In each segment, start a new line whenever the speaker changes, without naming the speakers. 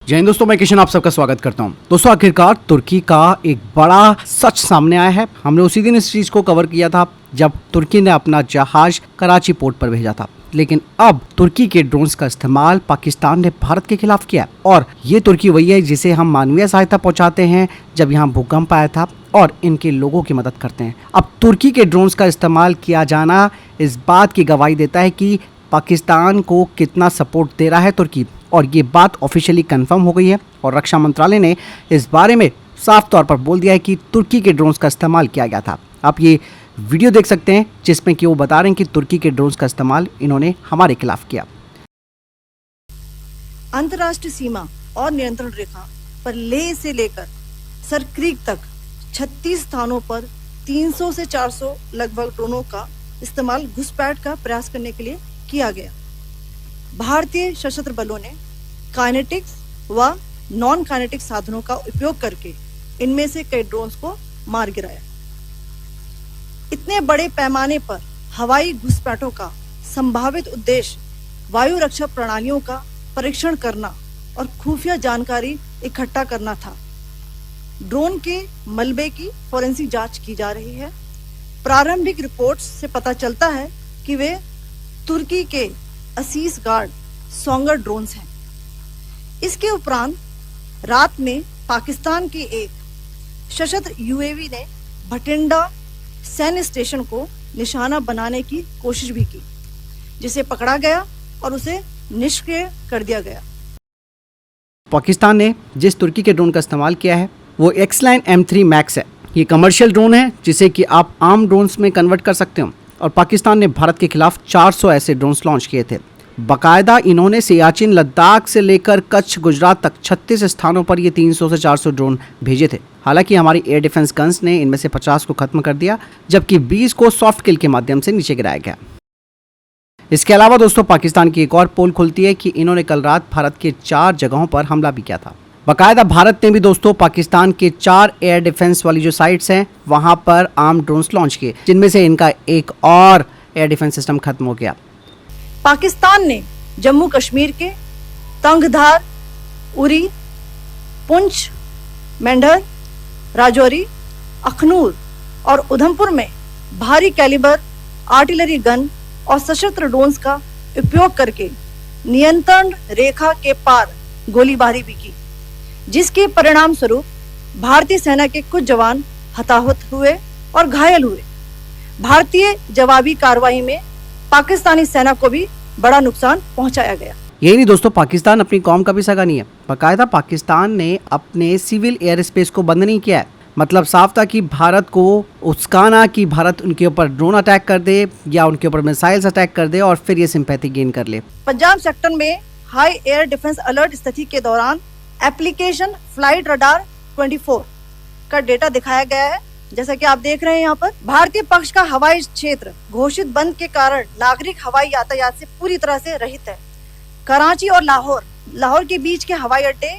जय हिंद दोस्तों, मैं किशन आप सबका स्वागत करता हूं। दोस्तों, आखिरकार तुर्की का एक बड़ा सच सामने आया है। हमने उसी दिन इस चीज को कवर किया था जब तुर्की ने अपना जहाज कराची पोर्ट पर भेजा था, लेकिन अब तुर्की के ड्रोन्स का इस्तेमाल पाकिस्तान ने भारत के खिलाफ किया है। और ये तुर्की वही है जिसे हम मानवीय सहायता पहुंचाते हैं जब यहाँ भूकंप आया था और इनके लोगों की मदद करते हैं। अब तुर्की के ड्रोन्स का इस्तेमाल किया जाना इस बात की गवाही देता है कि पाकिस्तान को कितना सपोर्ट दे रहा है तुर्की, और ये बात ऑफिशियली कंफर्म हो गई है। और रक्षा मंत्रालय ने इस बारे में साफ तौर पर बोल दिया है कि तुर्की के ड्रोन्स का इस्तेमाल किया गया था। आप ये वीडियो देख सकते हैं जिसमें कि वो बता रहे हैं कि तुर्की के ड्रोन्स का इस्तेमाल इन्होंने हमारे खिलाफ किया।
अंतर्राष्ट्रीय सीमा और नियंत्रण रेखा पर लेह से लेकर सरक्रीक तक 36 स्थानों पर 300 से 400 लगभग ड्रोनों का इस्तेमाल घुसपैठ का प्रयास करने के लिए किया गया। भारतीय सशस्त्र बलों ने काइनेटिक्स व नॉन काइनेटिक साधनों का उपयोग करके इनमें से कई ड्रोन्स को मार गिराया। इतने बड़े पैमाने पर हवाई घुसपैठों का संभावित उद्देश्य वायु रक्षा प्रणालियों का परीक्षण करना और खुफिया जानकारी इकट्ठा करना था। ड्रोन के मलबे की फोरेंसिक जांच की जा रही है। प्रारंभिक रिपोर्ट्स से पता चलता है कि वे तुर्की के असीस गार्ड सोंगर ड्रोन्स हैं। इसके उपरांत रात में पाकिस्तान के एक सशस्त्र यूएवी ने भटिंडा सैन्य स्टेशन को निशाना बनाने की कोशिश भी की, जिसे पकड़ा गया और उसे निष्क्रिय कर दिया गया।
पाकिस्तान ने जिस तुर्की के ड्रोन का इस्तेमाल किया है वो एक्सलाइन M3 मैक्स है। ये कमर्शियल ड्रोन है जिसे कि आप आम ड्रोन्स में कन्वर्ट कर सकते हो। और पाकिस्तान ने भारत के खिलाफ 400 ऐसे ड्रोन्स लॉन्च किए थे। बाकायदा इन्होंने सियाचिन लद्दाख से लेकर कच्छ गुजरात तक 36 स्थानों पर ये 300 से 400 ड्रोन भेजे थे। हालांकि हमारी एयर डिफेंस गन्स ने इनमें से 50 को खत्म कर दिया, जबकि 20 को सॉफ्ट किल के माध्यम से नीचे गिराया गया। इसके अलावा दोस्तों, पाकिस्तान की एक और पोल खुलती है कि इन्होंने कल रात भारत के 4 जगहों पर हमला भी किया था। बाकायदा भारत ने भी दोस्तों पाकिस्तान के 4 एयर डिफेंस वाली जो साइट्स हैं वहां पर आर्म ड्रोन्स लॉन्च किए, जिनमें से इनका एक और एयर डिफेंस सिस्टम खत्म हो गया।
पाकिस्तान ने जम्मू कश्मीर के तंगधार, उरी, पुंछ, मेंढर, राजौरी, अखनूर और उधमपुर में भारी कैलिबर आर्टिलरी गन और सशस्त्र ड्रोन्स का उपयोग करके नियंत्रण रेखा के पार गोलीबारी भी की, जिसके परिणाम स्वरूप भारतीय सेना के कुछ जवान हताहत हुए और घायल हुए। भारतीय जवाबी कार्रवाई में पाकिस्तानी सेना को भी बड़ा नुकसान पहुंचाया गया।
यही नहीं दोस्तों, पाकिस्तान अपनी कौम का भी सगा नहीं है। बाकायदा पाकिस्तान ने अपने सिविल एयर स्पेस को बंद नहीं किया है। मतलब साफ था कि भारत को उकसाना कि भारत उनके ऊपर ड्रोन अटैक कर दे या उनके ऊपर मिसाइल्स अटैक कर दे और फिर ये सिंपैथी गेन कर ले।
पंजाब सेक्टर में हाई एयर डिफेंस अलर्ट स्थिति के दौरान एप्लीकेशन फ्लाइट रडार 24 का डेटा दिखाया गया है। जैसा कि आप देख रहे हैं यहाँ पर भारतीय पक्ष का हवाई क्षेत्र घोषित बंद के कारण नागरिक हवाई यातायात से पूरी तरह से रहित है। कराची और लाहौर के बीच के हवाई अड्डे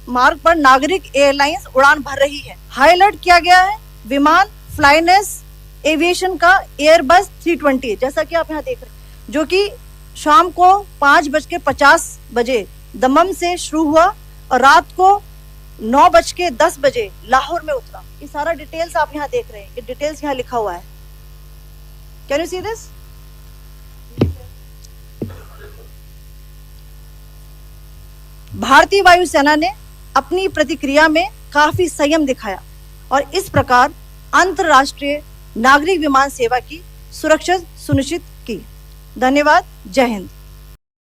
मार्ग पर नागरिक एयरलाइंस उड़ान भर रही है। हाई अलर्ट किया गया है विमान फ्लाइनेस एविएशन का एयरबस 320, जैसा कि आप यहाँ देख रहे हैं, जो कि शाम को 5:50 बजे दमम से शुरू हुआ और रात को 9:10 बजे लाहौर में उतरा। ये सारा डिटेल्स आप यहाँ देख रहे हैं। ये डिटेल्स यहाँ लिखा हुआ है। Can you see this? भारतीय वायुसेना ने अपनी प्रतिक्रिया में काफी संयम दिखाया और इस प्रकार अंतरराष्ट्रीय नागरिक विमान सेवा की सुरक्षा सुनिश्चित की। धन्यवाद। जय हिंद।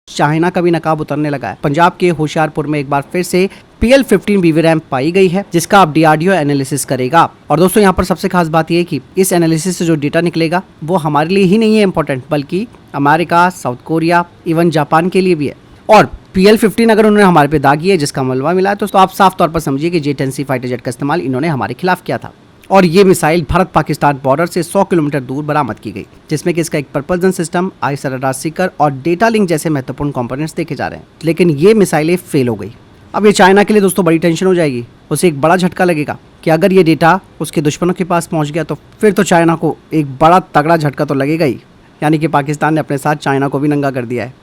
चाइना का भी नकाब उतरने लगा है। पंजाब के होशियारपुर में एक बार फिर से PL-15 BB-RAM पाई गई है, जिसका अब DRDO एनालिसिस करेगा। और दोस्तों, यहाँ पर सबसे खास बात यह है कि इस एनालिसिस से जो डेटा निकलेगा वो हमारे लिए ही नहीं है इम्पोर्टेंट, बल्कि America, south Korea, even Japan के लिए भी है। और PL-15 अगर उन्होंने हमारे पे दागी है जिसका मलबा मिला है तो आप साफ तौर पर समझिए कि J-10C फाइटर जेट का इस्तेमाल इन्होंने हमारे खिलाफ किया था। और ये मिसाइल भारत पाकिस्तान बॉर्डर से 100 किलोमीटर दूर बरामद की गई, जिसमें कि इसका एक propulsion system, ice radar Sikar और डेटा लिंक जैसे महत्वपूर्ण कंपोनेंट्स देखे जा रहे हैं। लेकिन ये मिसाइलें फेल हो गई। अब ये चाइना के लिए दोस्तों बड़ी टेंशन हो जाएगी। उसे एक बड़ा झटका लगेगा कि अगर ये डेटा उसके दुश्मनों के पास पहुंच गया तो फिर तो चाइना को एक बड़ा तगड़ा झटका तो लगेगा ही। यानी कि पाकिस्तान ने अपने साथ चाइना को भी नंगा कर दिया है।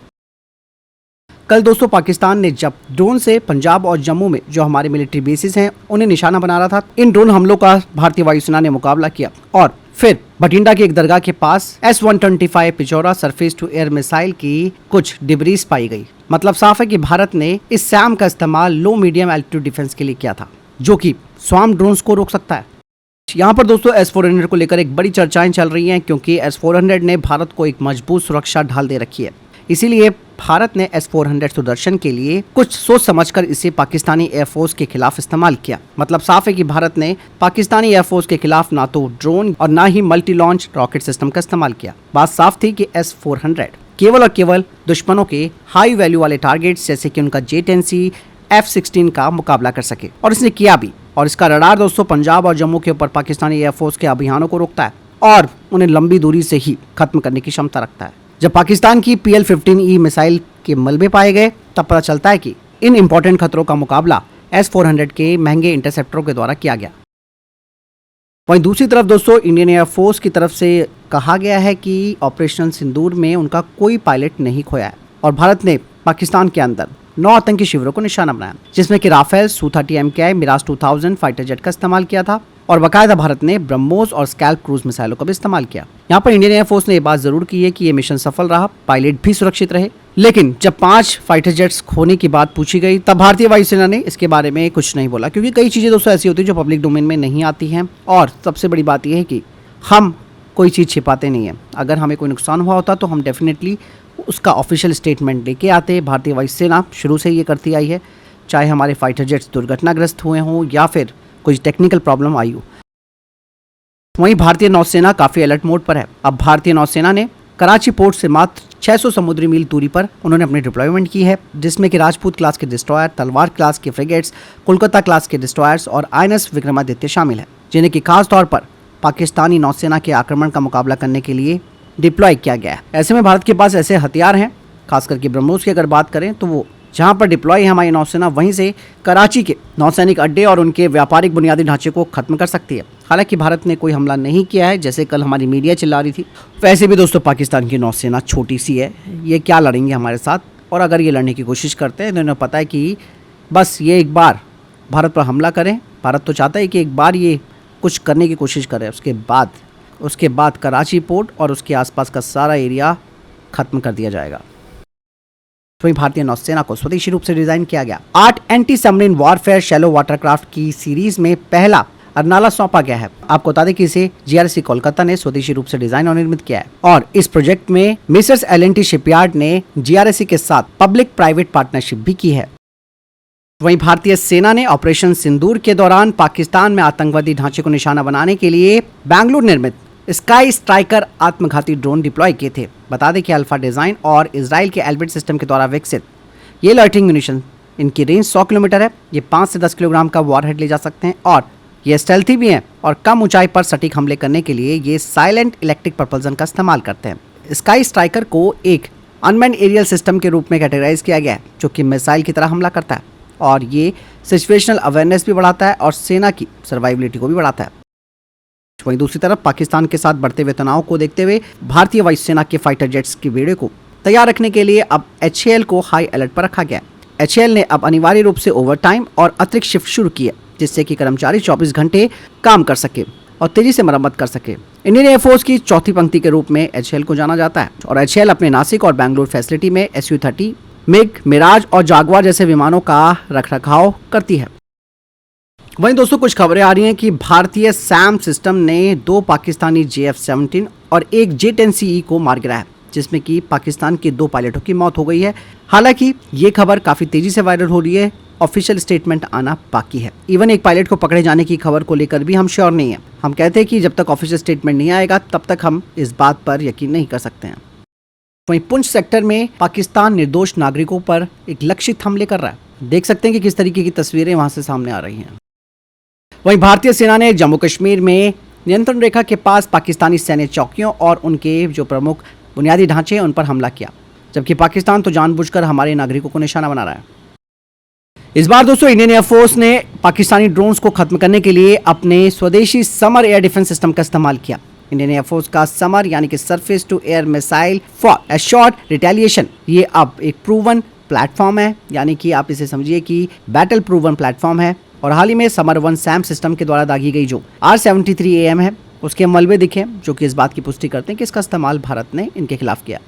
कल दोस्तों पाकिस्तान ने जब ड्रोन से पंजाब और जम्मू में जो हमारे मिलिट्री बेसिस हैं उन्हें निशाना बना रहा था, इन ड्रोन हमलों का भारतीय वायुसेना ने मुकाबला किया और फिर बठिंडा की एक दरगाह के पास S-125 Pechora surface to air missile की कुछ डिब्रीज पाई गई। मतलब साफ है कि भारत ने इस सैम का इस्तेमाल लो मीडियम एल्टीट्यूड डिफेंस के लिए किया था, जो कि स्वार्म ड्रोन्स को रोक सकता है। यहाँ पर दोस्तों S-400 को लेकर एक बड़ी चर्चाएं चल रही हैं, क्योंकि S-400 ने भारत को एक मजबूत सुरक्षा ढाल दे रखी है। इसीलिए भारत ने S-400 सुदर्शन के लिए कुछ सोच समझकर इसे पाकिस्तानी एयरफोर्स के खिलाफ इस्तेमाल किया। मतलब साफ है कि भारत ने पाकिस्तानी एयरफोर्स के खिलाफ ना तो ड्रोन और ना ही मल्टी लॉन्च रॉकेट सिस्टम का इस्तेमाल किया। बात साफ थी कि S-400 केवल और केवल दुश्मनों के हाई वैल्यू वाले टारगेट्स जैसे कि उनका J-10C, F-16 का मुकाबला कर सके, और इसने किया भी। और इसका रडार दोस्तों पंजाब और जम्मू के ऊपर पाकिस्तानी एयरफोर्स के अभियानों को रोकता है और उन्हें लंबी दूरी से ही खत्म करने की क्षमता रखता है। जब पाकिस्तान की PL-15E मिसाइल के मलबे पाए गए तब पता चलता है कि इन इंपॉर्टेंट खतरों का मुकाबला S-400 के महंगे इंटरसेप्टरों के द्वारा किया गया। वहीं दूसरी तरफ दोस्तों इंडियन एयरफोर्स की तरफ से कहा गया है कि ऑपरेशन सिंदूर में उनका कोई पायलट नहीं खोया है और भारत ने पाकिस्तान के अंदर 9 आतंकी शिविरों को निशाना बनाया, जिसमें कि Rafale, Su-30 MKI, Mirage 2000 fighter jet का इस्तेमाल किया था और बाकायदा भारत ने ब्रह्मोस और स्कैल्प क्रूज मिसाइलों का भी इस्तेमाल किया। यहाँ पर इंडियन एयरफोर्स ने यह बात जरूर की है कि ये मिशन सफल रहा, पायलट भी सुरक्षित रहे। लेकिन जब 5 फाइटर जेट्स खोने की बात पूछी गई तब भारतीय वायुसेना ने इसके बारे में कुछ नहीं बोला, क्योंकि कई चीजें दोस्तों ऐसी होती है जो पब्लिक डोमेन में नहीं आती हैं। और सबसे बड़ी बात यह है कि हम कोई चीज़ छिपाते नहीं है। अगर हमें कोई नुकसान हुआ होता तो हम डेफिनेटली उसका ऑफिशियल स्टेटमेंट लेके आते। भारतीय वायुसेना शुरू से ये करती आई है, चाहे हमारे फाइटर जेट्स दुर्घटनाग्रस्त हुए हों या फिर कोई टेक्निकल प्रॉब्लम आई हो। वहीं भारतीय नौसेना काफ़ी अलर्ट मोड पर है। अब भारतीय नौसेना ने कराची पोर्ट से मात्र 600 समुद्री मील दूरी पर उन्होंने अपनी डिप्लॉयमेंट की है, जिसमें कि राजपूत क्लास के डिस्ट्रॉयर, तलवार क्लास के फ्रिगेट्स, कोलकाता क्लास के डिस्ट्रॉयर्स और INS विक्रमादित्य शामिल है, जिन्हें कि खास तौर पर पाकिस्तानी नौसेना के आक्रमण का मुकाबला करने के लिए डिप्लॉय किया गया है। ऐसे में भारत के पास ऐसे हथियार हैं, खास करके ब्रह्मोस की अगर बात करें तो वो जहां पर डिप्लॉय है हमारी नौसेना, वहीं से कराची के नौसैनिक अड्डे और उनके व्यापारिक बुनियादी ढांचे को खत्म कर सकती है। हालांकि भारत ने कोई हमला नहीं किया है, जैसे कल हमारी मीडिया चिल्ला रही थी। वैसे भी दोस्तों पाकिस्तान की नौसेना छोटी सी है, ये क्या लड़ेंगे हमारे साथ, और अगर ये लड़ने की कोशिश करते हैं तो इन्हें पता है कि बस ये एक बार भारत पर हमला करें। भारत तो चाहता है कि एक बार ये कुछ करने की कोशिश करे, उसके बाद कराची पोर्ट और उसके आसपास का सारा एरिया खत्म कर दिया जाएगा। वहीं भारतीय नौसेना को स्वदेशी रूप से डिजाइन किया गया 8 anti submarine warfare shallow watercraft की सीरीज में पहला अरनाला सौंपा गया है। आपको बता दें कि इसे GRC कोलकाता ने स्वदेशी रूप से डिजाइन और निर्मित किया है और इस प्रोजेक्ट में मिसर्स L&T शिपयार्ड ने GRC के साथ पब्लिक प्राइवेट पार्टनरशिप भी की है। वहीं भारतीय सेना ने ऑपरेशन सिंदूर के दौरान पाकिस्तान में आतंकवादी ढांचे को निशाना बनाने के लिए बेंगलुरु निर्मित स्काई स्ट्राइकर आत्मघाती ड्रोन डिप्लॉय किए थे। बता दें कि अल्फा डिजाइन और इजराइल के एल्बिट सिस्टम के द्वारा विकसित ये लॉइटरिंग म्यूनिशन, इनकी रेंज 100 किलोमीटर है। ये 5 से 10 किलोग्राम का वॉरहेड ले जा सकते हैं और ये स्टेल्थी भी हैं और कम ऊंचाई पर सटीक हमले करने के लिए ये साइलेंट इलेक्ट्रिक प्रपल्सन का इस्तेमाल करते हैं। स्काई स्ट्राइकर को एक अनमैन्ड एरियल सिस्टम के रूप में कैटेगराइज किया गया है, जो कि मिसाइल की तरह हमला करता है और ये सिचुएशनल अवेयरनेस भी बढ़ाता है और सेना की सर्वाइवलिटी को भी बढ़ाता है। वहीं दूसरी तरफ पाकिस्तान के साथ बढ़ते हुए तनाव को देखते हुए भारतीय वायुसेना के फाइटर जेट्स की बेड़े को तैयार रखने के लिए अब HAL को हाई अलर्ट पर रखा गया। HAL ने अब अनिवार्य रूप से ओवरटाइम और अतिरिक्त शिफ्ट शुरू की है, जिससे कि कर्मचारी 24 घंटे काम कर सके और तेजी से मरम्मत कर सके। इंडियन एयरफोर्स की चौथी पंक्ति के रूप में HAL को जाना जाता है और HAL अपने नासिक और बेंगलुरु फैसिलिटी में Su-30, मिग, मिराज और जागवार जैसे विमानों का रखरखाव करती है। वहीं दोस्तों कुछ खबरें आ रही हैं कि भारतीय सैम सिस्टम ने 2 पाकिस्तानी JF-17 और एक J-10CE को मार गिराया है, जिसमें कि पाकिस्तान के 2 पायलटों की मौत हो गई है। हालांकि ये खबर काफ़ी तेजी से वायरल हो रही है, ऑफिशियल स्टेटमेंट आना बाकी है। इवन एक पायलट को पकड़े जाने की खबर को लेकर भी हम श्योर नहीं है। हम कहते हैं कि जब तक ऑफिशियल स्टेटमेंट नहीं आएगा तब तक हम इस बात पर यकीन नहीं कर सकते हैं। वहीं पुंछ सेक्टर में पाकिस्तान निर्दोष नागरिकों पर एक लक्षित हमले कर रहा है। देख सकते हैं कि किस तरीके की तस्वीरें वहां से सामने आ रही हैं। वहीं भारतीय सेना ने जम्मू कश्मीर में नियंत्रण रेखा के पास पाकिस्तानी सैन्य चौकियों और उनके जो प्रमुख बुनियादी ढांचे हैं उन पर हमला किया, जबकि पाकिस्तान तो जानबूझकर हमारे नागरिकों को निशाना बना रहा है। इस बार दोस्तों इंडियन एयरफोर्स ने पाकिस्तानी ड्रोन्स को खत्म करने के लिए अपने स्वदेशी समर एयर डिफेंस सिस्टम का इस्तेमाल किया। इंडियन एयरफोर्स का समर यानी कि surface to air missile for a short retaliation, ये अब एक प्रूवन प्लेटफॉर्म है, यानी कि आप इसे समझिए कि बैटल प्रूवन प्लेटफॉर्म है। और हाल ही में समर 1 सैम सिस्टम के द्वारा दागी गई जो R-73AM है, उसके मलबे दिखे जो कि इस बात की पुष्टि करते हैं कि इसका इस्तेमाल भारत ने इनके खिलाफ किया।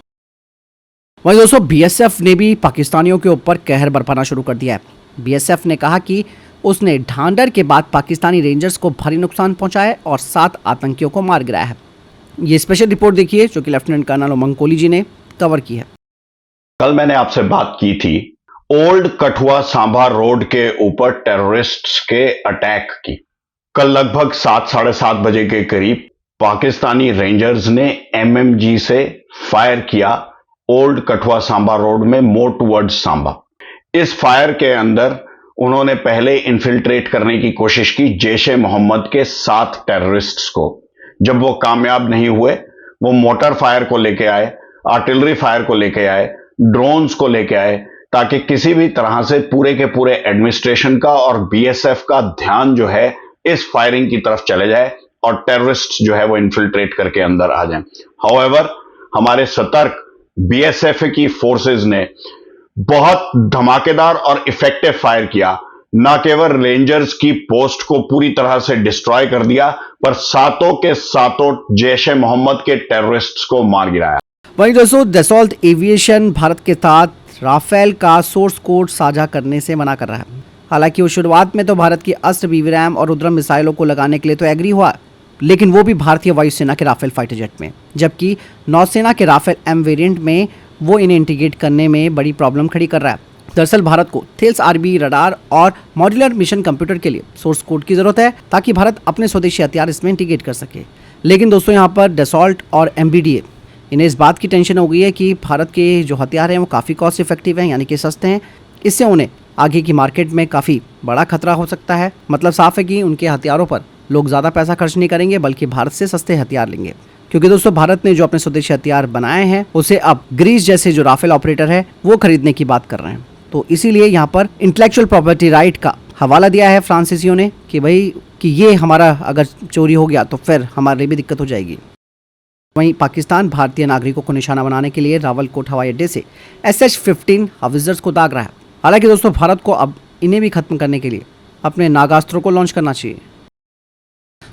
वहीं दोस्तों BSF ने भी पाकिस्तानियों के ऊपर कहर बरपाना शुरू कर दिया है। BSF ने कहा कि उसने ढांडर के बाद पाकिस्तानी रेंजर्स को भारी नुकसान पहुंचाया है और 7 आतंकियों को मार गिराया है। ये स्पेशल रिपोर्ट देखिए जो कि लेफ्टिनेंट कर्नल उमंग कोहली जी ने कवर की है।
कल मैंने आपसे बात की थी ओल्ड कठुआ सांभा रोड के ऊपर टेररिस्ट्स के अटैक की। कल लगभग 7 साढ़े 7 बजे के करीब पाकिस्तानी रेंजर्स ने MMG से फायर किया ओल्ड कठुआ सांभा रोड में मोर टुवर्ड्स सांभा। इस फायर के अंदर उन्होंने पहले इन्फिल्ट्रेट करने की कोशिश की जैश-ए मोहम्मद के 7 टेररिस्ट्स को। जब वो कामयाब नहीं हुए, वो मोटर फायर को लेके आए, आर्टिलरी फायर को लेके आए, ड्रोन्स को लेके आए, ताकि किसी भी तरह से पूरे के पूरे एडमिनिस्ट्रेशन का और BSF का ध्यान जो है इस फायरिंग की तरफ चले जाए और टेररिस्ट जो है वो इन्फिल्ट्रेट करके अंदर आ जाएं। हाउएवर हमारे सतर्क BSF की फोर्सेस ने बहुत धमाकेदार और इफेक्टिव फायर किया। न केवल रेंजर्स की पोस्ट को पूरी तरह से डिस्ट्रॉय कर दिया, पर सातों के सातों जैश-ए मोहम्मद के टेररिस्ट्स को मार गिराया।
वहीं दोस्तों दसॉल्ट एविएशन भारत के साथ राफेल का सोर्स कोड साझा करने से मना कर रहा है। हालांकि वो शुरुआत में तो भारत की अस्त्र BWRAM और रुद्रम मिसाइलों को लगाने के लिए तो एग्री हुआ, लेकिन वो भी भारतीय वायुसेना के राफेल फाइटर जेट में, जबकि नौसेना के राफेल M वेरिएंट में वो इन्हें इंटीग्रेट करने में बड़ी प्रॉब्लम खड़ी कर रहा है। दरअसल भारत को थेल्स RB रडार और मॉड्यूलर मिशन कंप्यूटर के लिए सोर्स कोड की जरूरत है ताकि भारत अपने स्वदेशी हथियार इसमें इंटीग्रेट कर सके। लेकिन दोस्तों यहाँ पर दसॉल्ट और MBDA इन्हें इस बात की टेंशन हो गई है कि भारत के जो हथियार हैं वो काफ़ी कॉस्ट इफेक्टिव हैं, यानी कि सस्ते हैं। इससे उन्हें आगे की मार्केट में काफ़ी बड़ा खतरा हो सकता है। मतलब साफ है कि उनके हथियारों पर लोग ज़्यादा पैसा खर्च नहीं करेंगे, बल्कि भारत से सस्ते हथियार लेंगे। क्योंकि दोस्तों भारत ने जो अपने स्वदेशी हथियार बनाए हैं उसे अब ग्रीस जैसे जो राफेल ऑपरेटर है वो खरीदने की बात कर रहे हैं। तो इसीलिए यहाँ पर इंटेलेक्चुअल प्रॉपर्टी राइट का हवाला दिया है फ्रांसीसियों ने कि भाई कि ये हमारा अगर चोरी हो गया तो फिर हमारे भी दिक्कत हो जाएगी। वहीं पाकिस्तान भारतीय नागरिकों को निशाना बनाने के लिए रावलकोट हवाई अड्डे से SH-15 हाविजर्स को दाग रहा है। हालांकि दोस्तों भारत को अब इन्हें भी खत्म करने के लिए अपने नागास्त्रों को लॉन्च करना चाहिए।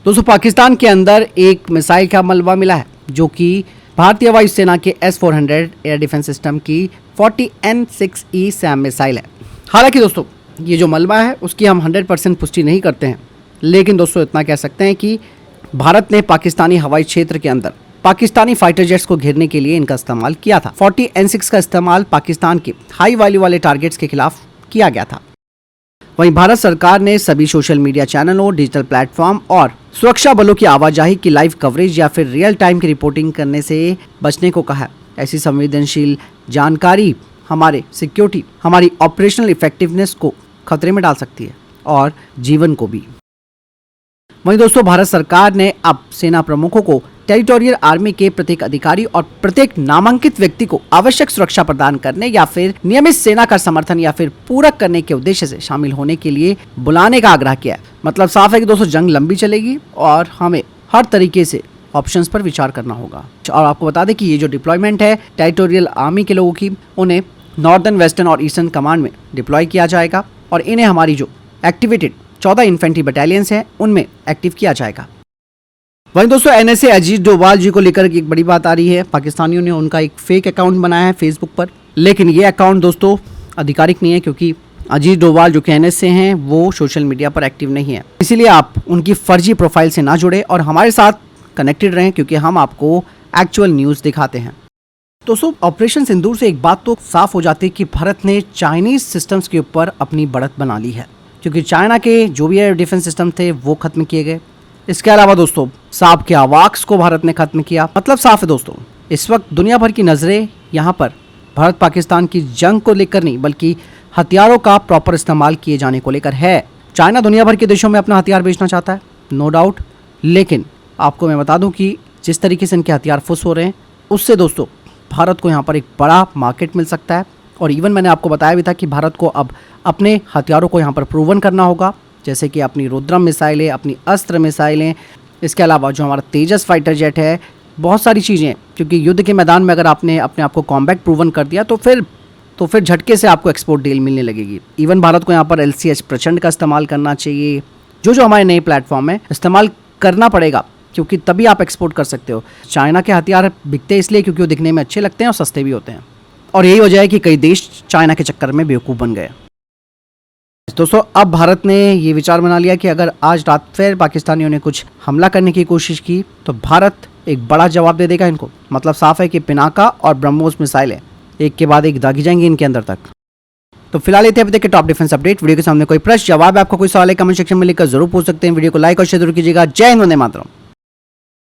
दोस्तों पाकिस्तान के अंदर एक मिसाइल का मलबा मिला है जो कि भारतीय वायुसेना के S-400 एयर डिफेंस सिस्टम की 40N6E सैम मिसाइल है। हालांकि दोस्तों ये जो मलबा है उसकी हम 100% पुष्टि नहीं करते हैं, लेकिन दोस्तों इतना कह सकते हैं कि भारत ने पाकिस्तानी हवाई क्षेत्र के अंदर पाकिस्तानी फाइटर जेट्स को घेरने के लिए इनका इस्तेमाल किया था। 40N6 का इस्तेमाल पाकिस्तान के हाई वैल्यू वाले टारगेट्स के खिलाफ किया गया था। वहीं भारत सरकार ने सभी सोशल मीडिया चैनलों, डिजिटल प्लेटफॉर्म और सुरक्षा बलों की आवाजाही की लाइव कवरेज या फिर रियल टाइम की रिपोर्टिंग करने से बचने को कहा है। ऐसी संवेदनशील जानकारी हमारे सिक्योरिटी, हमारी ऑपरेशनल इफेक्टिवनेस को खतरे में डाल सकती है और जीवन को भी। वहीं दोस्तों भारत सरकार ने अब सेना प्रमुखों को टेरिटोरियल आर्मी के प्रत्येक अधिकारी और प्रत्येक नामांकित व्यक्ति को आवश्यक सुरक्षा प्रदान करने या फिर नियमित सेना का समर्थन या फिर पूरक करने के उद्देश्य से शामिल होने के लिए बुलाने का आग्रह किया है। मतलब साफ है कि दोस्तों जंग लंबी चलेगी और हमें हर तरीके से ऑप्शंस पर विचार करना होगा। और आपको बता दें कि ये जो डिप्लॉयमेंट है टेरिटोरियल आर्मी के लोगों की, उन्हें नॉर्दर्न, वेस्टर्न और ईस्टर्न कमांड में डिप्लॉय किया जाएगा और इन्हें हमारी जो एक्टिवेटेड 14 इन्फेंट्री बटालियंस हैं उनमें एक्टिव किया जाएगा। वहीं दोस्तों NSA अजीत डोभाल जी को लेकर एक बड़ी बात आ रही है। पाकिस्तानियों ने उनका एक फेक अकाउंट बनाया है फेसबुक पर, लेकिन ये अकाउंट दोस्तों आधिकारिक नहीं है क्योंकि अजीत डोभाल जो कि NSA हैं वो सोशल मीडिया पर एक्टिव नहीं है। इसीलिए आप उनकी फर्जी प्रोफाइल से ना जुड़े और हमारे साथ कनेक्टेड रहें क्योंकि हम आपको एक्चुअल न्यूज़ दिखाते हैं। दोस्तों ऑपरेशन सिंदूर से एक बात तो साफ हो जाती है कि भारत ने चाइनीज सिस्टम्स के ऊपर अपनी बढ़त बना ली है, क्योंकि चाइना के जो भी एयर डिफेंस सिस्टम थे वो खत्म किए गए। इसके अलावा दोस्तों साप के आवाक्स को भारत ने खत्म किया। मतलब साफ है दोस्तों, इस वक्त दुनिया भर की नज़रें यहाँ पर भारत पाकिस्तान की जंग को लेकर नहीं बल्कि हथियारों का प्रॉपर इस्तेमाल किए जाने को लेकर है। चाइना दुनिया भर के देशों में अपना हथियार बेचना चाहता है, नो डाउट, लेकिन आपको मैं बता दूं कि जिस तरीके से इनके हथियार फुस हो रहे हैं उससे दोस्तों भारत को यहाँ पर एक बड़ा मार्केट मिल सकता है। और इवन मैंने आपको बताया भी था कि भारत को अब अपने हथियारों को यहाँ पर प्रूवन करना होगा, जैसे कि अपनी रुद्रम मिसाइलें, अपनी अस्त्र मिसाइलें, इसके अलावा जो हमारा तेजस फाइटर जेट है, बहुत सारी चीज़ें। क्योंकि युद्ध के मैदान में अगर आपने अपने आप को कॉम्बैट प्रूवन कर दिया तो फिर तो फिर झटके से आपको एक्सपोर्ट डील मिलने लगेगी। इवन भारत को यहाँ पर LCH प्रचंड का इस्तेमाल करना चाहिए। जो हमारे नए प्लेटफॉर्म है इस्तेमाल करना पड़ेगा, क्योंकि तभी आप एक्सपोर्ट कर सकते हो। चाइना के हथियार बिकते इसलिए क्योंकि वो दिखने में अच्छे लगते हैं और सस्ते भी होते हैं, और यही वजह है कि कई देश चाइना के चक्कर में बेवकूफ़ बन गए। दोस्तों, अब भारत ने ये विचार बना लिया कि अगर आज रात फिर पाकिस्तानियों ने कुछ हमला करने की कोशिश की तो भारत एक बड़ा जवाब दे देगा इनको। मतलब साफ है कि पिनाका और ब्रह्मोस मिसाइलें एक के बाद एक दागी जाएंगी इनके अंदर तक। तो फिलहाल ये थे अभी तक के टॉप डिफेंस अपडेट। वीडियो के सामने कोई प्रश्न जवाब है, आपको कोई सवाल है, कमेंट सेक्शन में लिखकर जरूर पूछ सकते हैं। वीडियो को लाइक और शेयर जरूर कीजिएगा। जय हिंद, वंदे मातरम।